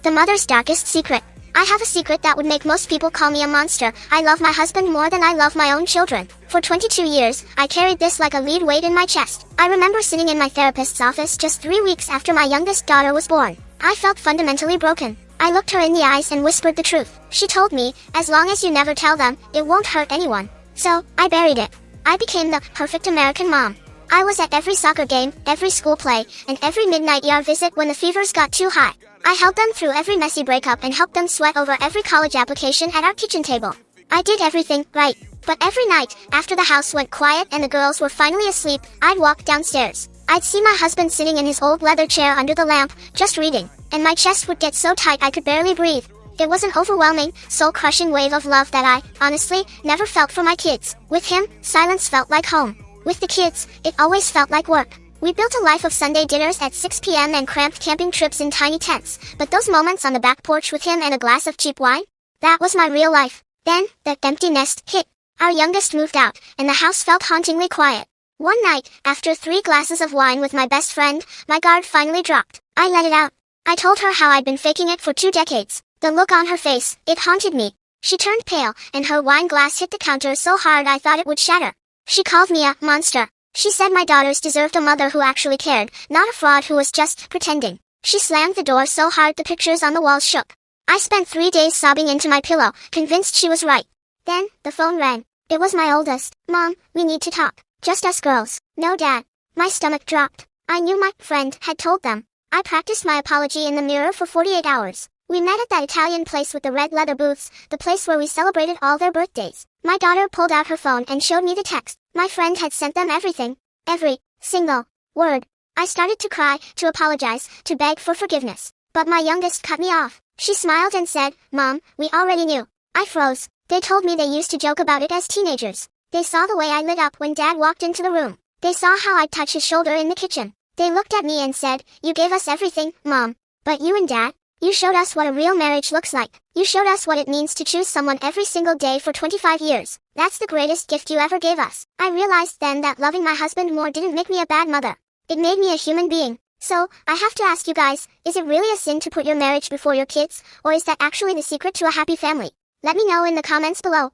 The mother's darkest secret. I have a secret that would make most people call me a monster. I love my husband more than I love my own children. For 22 years, I carried this like a lead weight in my chest. I remember sitting in my therapist's office just 3 weeks after my youngest daughter was born. I felt fundamentally broken. I looked her in the eyes and whispered the truth. She told me, as long as you never tell them, it won't hurt anyone. So, I buried it. I became the perfect American mom. I was at every soccer game, every school play, and every midnight ER visit when the fevers got too high. I held them through every messy breakup and helped them sweat over every college application at our kitchen table. I did everything right. But every night, after the house went quiet and the girls were finally asleep, I'd walk downstairs. I'd see my husband sitting in his old leather chair under the lamp, just reading, and my chest would get so tight I could barely breathe. It was an overwhelming, soul-crushing wave of love that I, honestly, never felt for my kids. With him, silence felt like home. With the kids, it always felt like work. We built a life of Sunday dinners at 6 p.m. and cramped camping trips in tiny tents, but those moments on the back porch with him and a glass of cheap wine? That was my real life. Then, the empty nest hit. Our youngest moved out, and the house felt hauntingly quiet. One night, after 3 glasses of wine with my best friend, my guard finally dropped. I let it out. I told her how I'd been faking it for 2 decades. The look on her face, it haunted me. She turned pale, and her wine glass hit the counter so hard I thought it would shatter. She called me a monster. She said my daughters deserved a mother who actually cared, not a fraud who was just pretending. She slammed the door so hard the pictures on the walls shook. I spent 3 days sobbing into my pillow, convinced she was right. Then, the phone rang. It was my oldest. Mom, we need to talk. Just us girls. No dad. My stomach dropped. I knew my friend had told them. I practiced my apology in the mirror for 48 hours. We met at that Italian place with the red leather booths, the place where we celebrated all their birthdays. My daughter pulled out her phone and showed me the text. My friend had sent them everything. Every single word. I started to cry, to apologize, to beg for forgiveness. But my youngest cut me off. She smiled and said, Mom, we already knew. I froze. They told me they used to joke about it as teenagers. They saw the way I lit up when Dad walked into the room. They saw how I'd touch his shoulder in the kitchen. They looked at me and said, You gave us everything, Mom. But you and Dad? You showed us what a real marriage looks like. You showed us what it means to choose someone every single day for 25 years. That's the greatest gift you ever gave us. I realized then that loving my husband more didn't make me a bad mother. It made me a human being. So, I have to ask you guys, is it really a sin to put your marriage before your kids, or is that actually the secret to a happy family? Let me know in the comments below.